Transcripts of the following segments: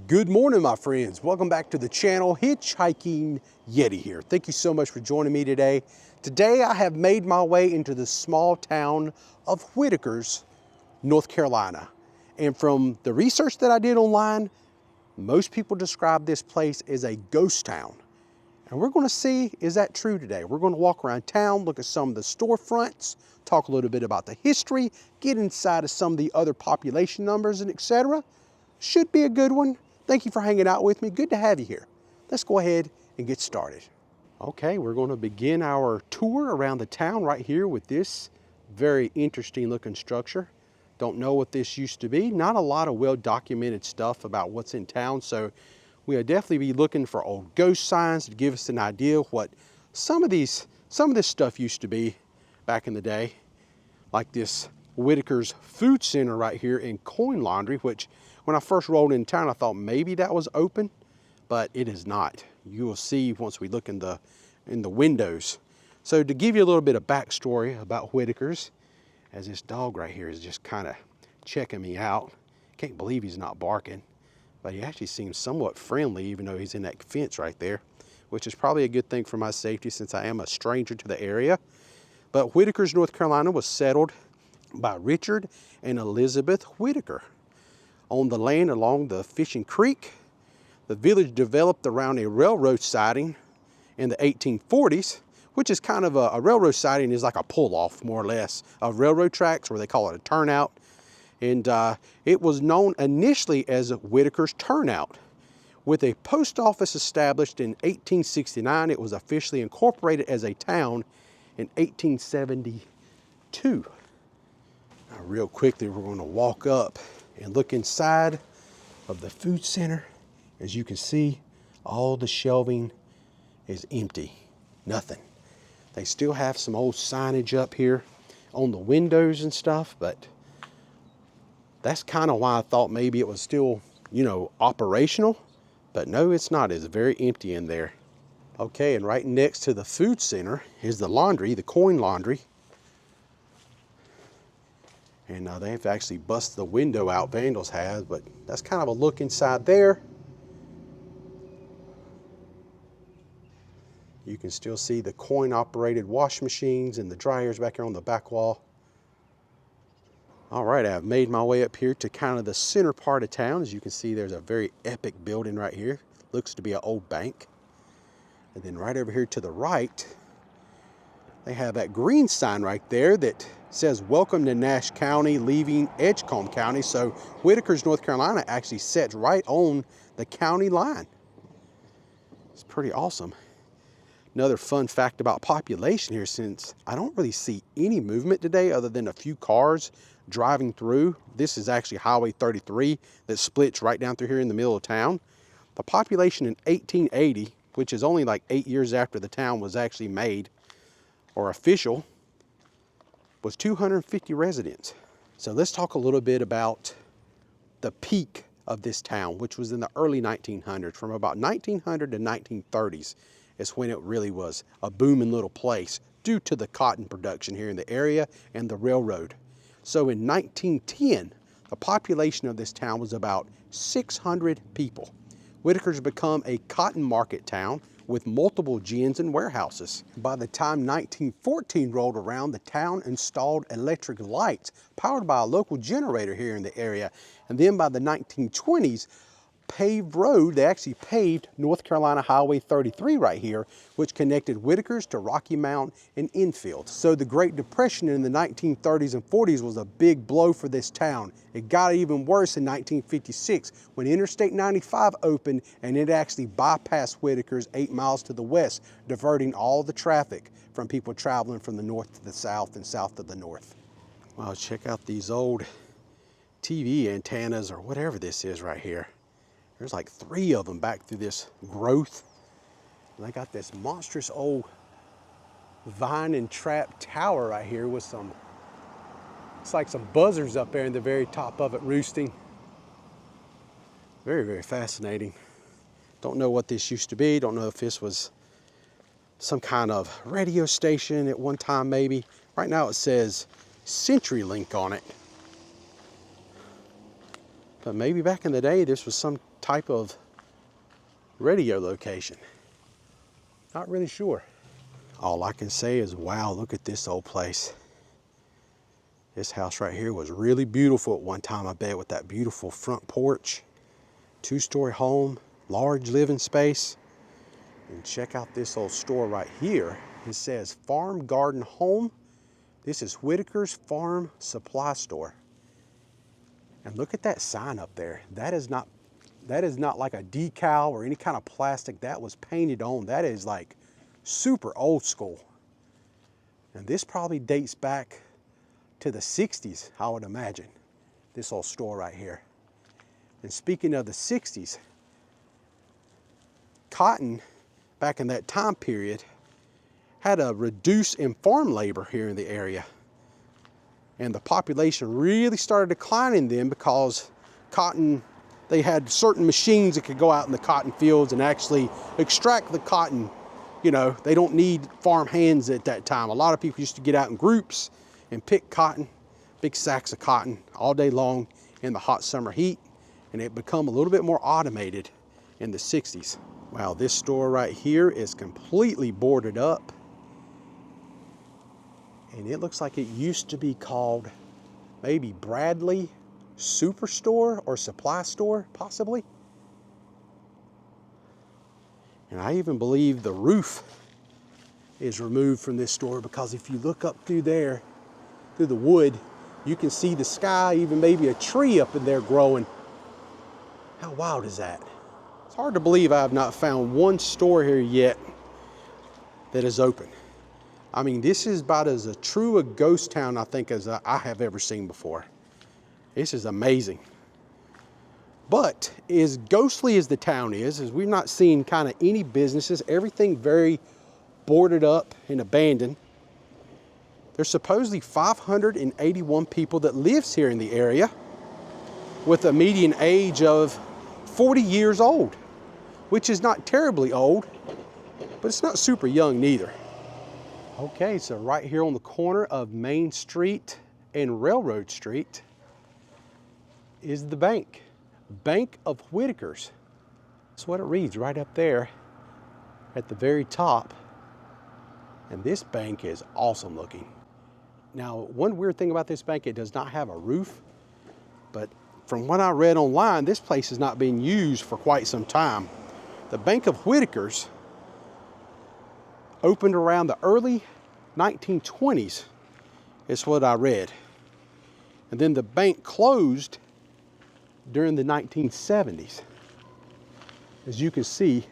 Good morning, my friends. Welcome back to the channel. Hitchhiking Yeti here. Thank you so much for joining me today. Today I have made my way into the small town of Whitakers, North Carolina. And from the research that I did online, most people describe this place as a ghost town. And we're going to see, is that true today? We're going to walk around town, look at some of the storefronts, talk a little bit about the history, get inside of some of the other population numbers and etc. Should be a good one. Thank you for hanging out with me. Good to have you here. Let's go ahead and get started. Okay, we're going to begin our tour around the town right here with this very interesting looking structure. Don't know what this used to be. Not a lot of well-documented stuff about what's in town, so we'll definitely be looking for old ghost signs to give us an idea of what some of this stuff used to be back in the day. Like this Whitaker's Food Center right here in Coin Laundry, which when I first rolled in town, I thought maybe that was open, but it is not. You will see once we look in the windows. So to give you a little bit of backstory about Whitakers, as this dog right here is just kind of checking me out. Can't believe he's not barking, but he actually seems somewhat friendly even though he's in that fence right there, which is probably a good thing for my safety since I am a stranger to the area. But Whitakers, North Carolina was settled by Richard and Elizabeth Whitaker on the land along the Fishing Creek. The village developed around a railroad siding in the 1840s, which is kind of a railroad siding is like a pull-off, more or less, of railroad tracks, where they call it a turnout. And it was known initially as Whitaker's Turnout. With a post office established in 1869, it was officially incorporated as a town in 1872. Now, real quickly, we're going to walk up and look inside of the food center. As you can see, all the shelving is empty, nothing. They still have some old signage up here on the windows and stuff, but that's kind of why I thought maybe it was still, operational, but no, it's not. It's very empty in there. Okay, and right next to the food center is the laundry, the Coin Laundry. And they've actually busted the window out, vandals have, but that's kind of a look inside there. You can still see the coin-operated wash machines and the dryers back here on the back wall. All right, I've made my way up here to kind of the center part of town. As you can see, there's a very epic building right here. Looks to be an old bank. And then right over here to the right, they have that green sign right there that says, "Welcome to Nash County, leaving Edgecombe County." So Whitakers, North Carolina actually sits right on the county line. It's pretty awesome. Another fun fact about population here, since I don't really see any movement today other than a few cars driving through. This is actually Highway 33 that splits right down through here in the middle of town. The population in 1880, which is only like 8 years after the town was actually made or official, was 250 residents. So let's talk a little bit about the peak of this town, which was in the early 1900s. From about 1900 to 1930s is when it really was a booming little place due to the cotton production here in the area and the railroad. So in 1910, the population of this town was about 600 people. Whitaker's become a cotton market town with multiple gins and warehouses. By the time 1914 rolled around, the town installed electric lights powered by a local generator here in the area. And then by the 1920s, paved road, they actually paved North Carolina Highway 33 right here, which connected Whitakers to Rocky Mount and Enfield. So the Great Depression in the 1930s and 40s was a big blow for this town. It got even worse in 1956 when Interstate 95 opened and it actually bypassed Whitakers 8 miles to the west, diverting all the traffic from people traveling from the north to the south and south to the north. Wow, check out these old TV antennas or whatever this is right here. There's like 3 of them back through this growth. And they got this monstrous old vine and trap tower right here with it's like some buzzards up there in the very top of it roosting. Very, very fascinating. Don't know what this used to be. Don't know if this was some kind of radio station at one time maybe. Right now it says CenturyLink on it. But maybe back in the day, this was some type of radio location. Not really sure. All I can say is, wow, look at this old place. This house right here was really beautiful at one time, I bet, with that beautiful front porch, 2-story home, large living space. And check out this old store right here. It says Farm Garden Home. This is Whitaker's Farm Supply Store. And look at that sign up there. That is not like a decal or any kind of plastic. That was painted on. That is like super old school. And this probably dates back to the 60s, I would imagine, this old store right here. And speaking of the 60s, cotton back in that time period had a reduce in farm labor here in the area. And the population really started declining then because cotton, they had certain machines that could go out in the cotton fields and actually extract the cotton. You know, they don't need farm hands at that time. A lot of people used to get out in groups and pick cotton, big sacks of cotton all day long in the hot summer heat. And it become a little bit more automated in the 60s. Wow, this store right here is completely boarded up. And it looks like it used to be called maybe Bradley Superstore or Supply Store, possibly. And I even believe the roof is removed from this store, because if you look up through there, through the wood, you can see the sky, even maybe a tree up in there growing. How wild is that? It's hard to believe I have not found one store here yet that is open. I mean, this is about as true a ghost town, I think, as I have ever seen before. This is amazing. But as ghostly as the town is we've not seen kind of any businesses, everything very boarded up and abandoned. There's supposedly 581 people that lives here in the area, with a median age of 40 years old, which is not terribly old, but it's not super young neither. Okay, so right here on the corner of Main Street and Railroad Street is the bank. Bank of Whitakers. That's what it reads right up there at the very top. And this bank is awesome looking. Now, one weird thing about this bank, it does not have a roof, but from what I read online, this place is not being used for quite some time. The Bank of Whitakers opened around the early 1920s, is what I read. And then the bank closed during the 1970s. As you can see,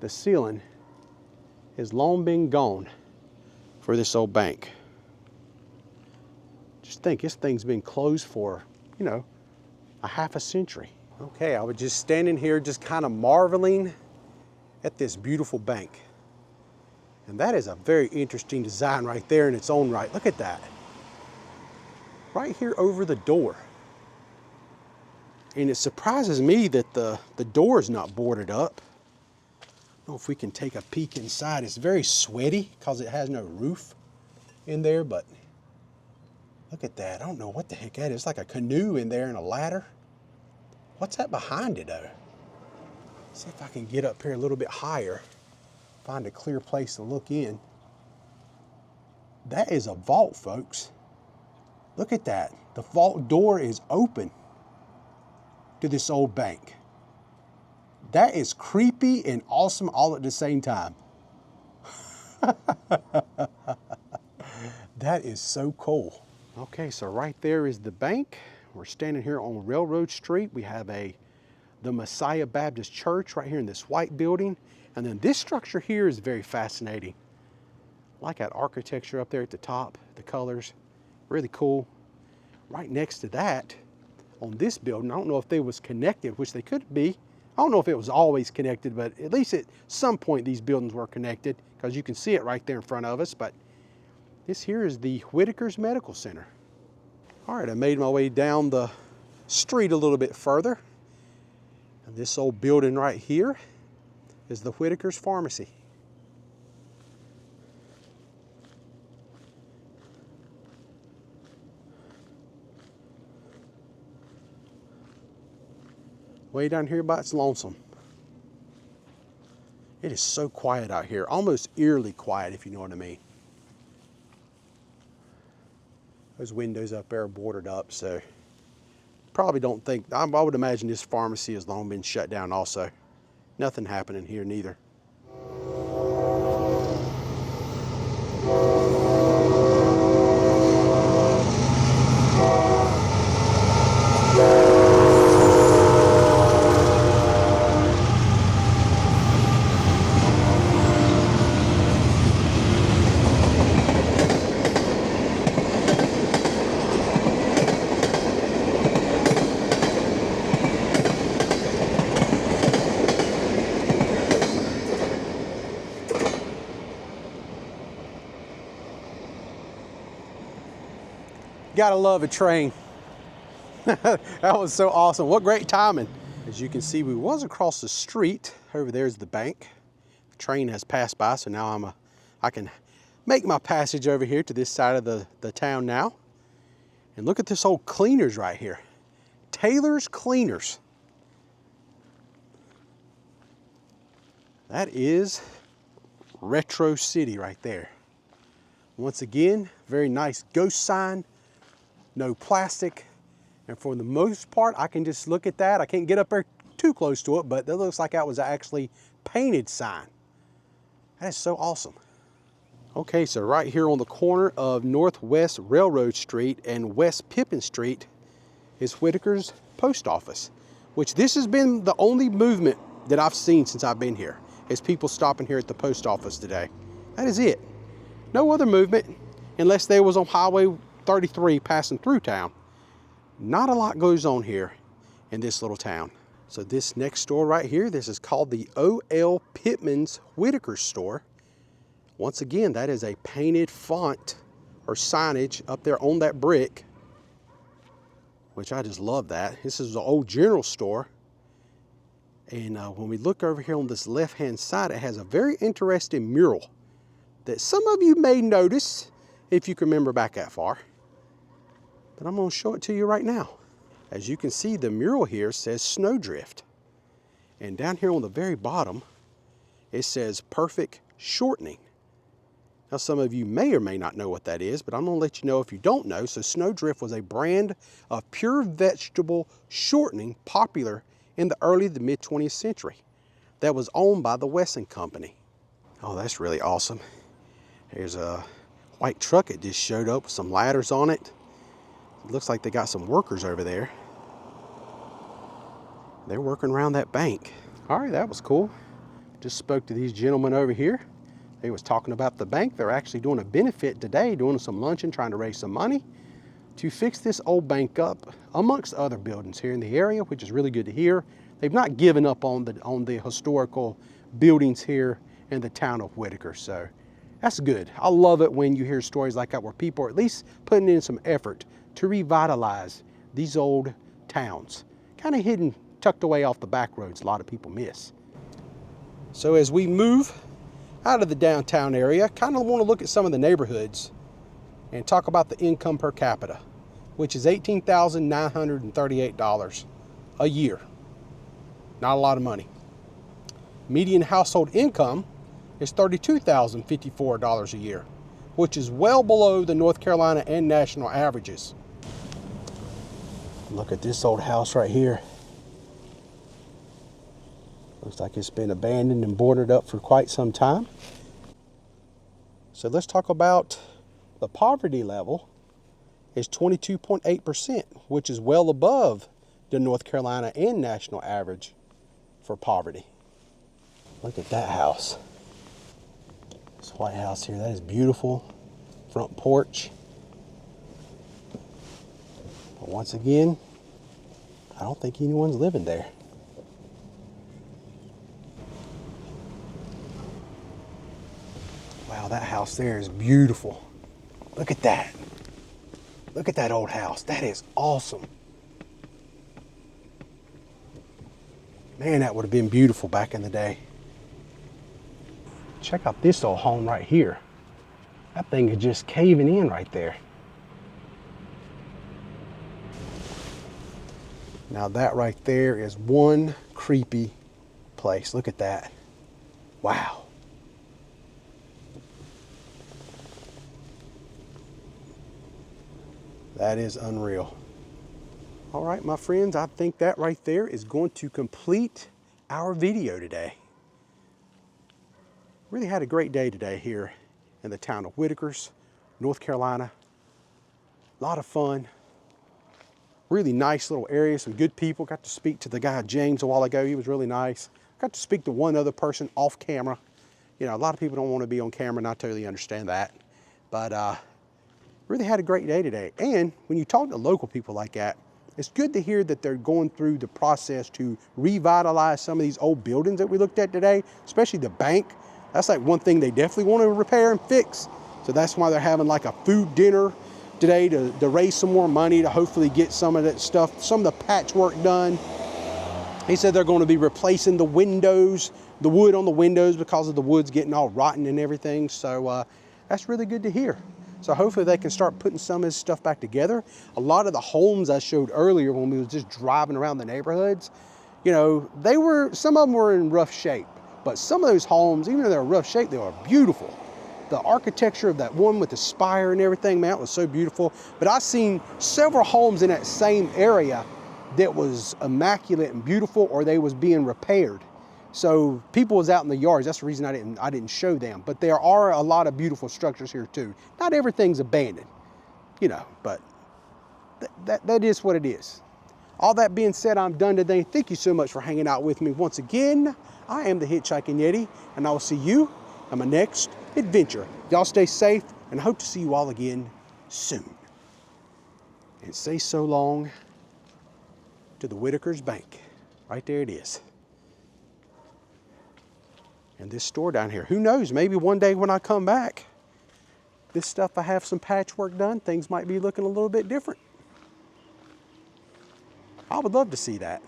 the ceiling has long been gone for this old bank. Just think, this thing's been closed for, you know, a half a century. Okay, I was just standing here just kind of marveling at this beautiful bank. And that is a very interesting design right there in its own right. Look at that. Right here over the door. And it surprises me that the door is not boarded up. I don't know if we can take a peek inside. It's very sweaty because it has no roof in there, but look at that. I don't know what the heck that is. It's like a canoe in there and a ladder. What's that behind it though? See if I can get up here a little bit higher. Find a clear place to look in. That is a vault, folks. Look at that. The vault door is open to this old bank. That is creepy and awesome all at the same time. That is so cool. Okay, so right there is the bank. We're standing here on Railroad Street. We have the Messiah Baptist Church right here in this white building. And then this structure here is very fascinating. I like that architecture up there at the top, the colors, really cool. Right next to that, on this building, I don't know if they was connected, which they could be. I don't know if it was always connected, but at least at some point these buildings were connected, because you can see it right there in front of us. But this here is the Whitakers Medical Center. All right, I made my way down the street a little bit further. And this old building right here is the Whitakers Pharmacy. way down here by its lonesome. It is so quiet out here, almost eerily quiet, if you know what I mean. Those windows up there are boarded up, so probably don't think, I would imagine this pharmacy has long been shut down also. Nothing happening here neither. Gotta love a train. That was so awesome. What great timing. As you can see, we was across the street. Over there's the bank. The train has passed by, so now I can make my passage over here to this side of the town now. And look at this old Cleaners right here. Taylor's Cleaners. That is Retro City right there. Once again, very nice ghost sign. No plastic, and for the most part, I can just look at that. I can't get up there too close to it, but that looks like that was actually painted sign. That is so awesome. Okay, so right here on the corner of Northwest Railroad Street and West Pippin Street is Whitaker's post office, which this has been the only movement that I've seen since I've been here, is people stopping here at the post office today. That is it. No other movement, unless they was on Highway 33 passing through town. Not a lot goes on here in this little town. So this next store right here, this is called the O.L. Pittman's Whitaker store. Once again, that is a painted font or signage up there on that brick, which I just love that. This is an old general store. And when we look over here on this left-hand side, it has a very interesting mural that some of you may notice if you can remember back that far. But I'm going to show it to you right now. As you can see, the mural here says Snowdrift. And down here on the very bottom, it says Perfect Shortening. Now, some of you may or may not know what that is, but I'm going to let you know if you don't know. So Snowdrift was a brand of pure vegetable shortening popular in the early to mid 20th century that was owned by the Wesson Company. Oh, that's really awesome. There's a white truck that just showed up with some ladders on it. It looks like they got some workers over there. They're working around that bank. All right, that was cool. Just spoke to these gentlemen over here. They was talking about the bank. They're actually doing a benefit today, doing some luncheon, trying to raise some money to fix this old bank up amongst other buildings here in the area, which is really good to hear. They've not given up on the historical buildings here in the town of Whitaker, so that's good. I love it when you hear stories like that where people are at least putting in some effort to revitalize these old towns. Kind of hidden, tucked away off the back roads a lot of people miss. So as we move out of the downtown area, kind of want to look at some of the neighborhoods and talk about the income per capita, which is $18,938 a year. Not a lot of money. Median household income is $32,054 a year, which is well below the North Carolina and national averages. Look at this old house right here. Looks like it's been abandoned and boarded up for quite some time. So let's talk about the poverty level is 22.8%, which is well above the North Carolina and national average for poverty. Look at that house. This white house here, that is beautiful. Front porch. But once again, I don't think anyone's living there. Wow, that house there is beautiful. Look at that. Look at that old house. That is awesome. Man, that would have been beautiful back in the day. Check out this old home right here. That thing is just caving in right there. Now that right there is one creepy place. Look at that. Wow. That is unreal. All right, my friends, I think that right there is going to complete our video today. Really had a great day today here in the town of Whitakers, North Carolina. A lot of fun. Really nice little area, some good people. Got to speak to the guy, James, a while ago. He was really nice. Got to speak to one other person off camera. You know, a lot of people don't want to be on camera, and I totally understand that. But really had a great day today. And when you talk to local people like that, it's good to hear that they're going through the process to revitalize some of these old buildings that we looked at today, especially the bank. That's like one thing they definitely want to repair and fix. So that's why they're having like a food dinner today to raise some more money to hopefully get some of that stuff, some of the patchwork done. He said they're going to be replacing the windows, the wood on the windows because of the wood's getting all rotten and everything. So that's really good to hear. So hopefully they can start putting some of this stuff back together. A lot of the homes I showed earlier when we was just driving around the neighborhoods, you know, some of them were in rough shape, but some of those homes, even though they're in rough shape, they are beautiful. The architecture of that one with the spire and everything, man, it was so beautiful. But I've seen several homes in that same area that was immaculate and beautiful, or they was being repaired. So people was out in the yards. That's the reason I didn't show them. But there are a lot of beautiful structures here too. Not everything's abandoned, you know, but that is what it is. All that being said, I'm done today. Thank you so much for hanging out with me once again. I am the Hitchhiking Yeti, and I will see you on my next adventure. Y'all stay safe, and I hope to see you all again soon. And say so long to the Whitakers Bank. Right there it is. And this store down here. Who knows, maybe one day when I come back, this stuff, I have some patchwork done, things might be looking a little bit different. I would love to see that.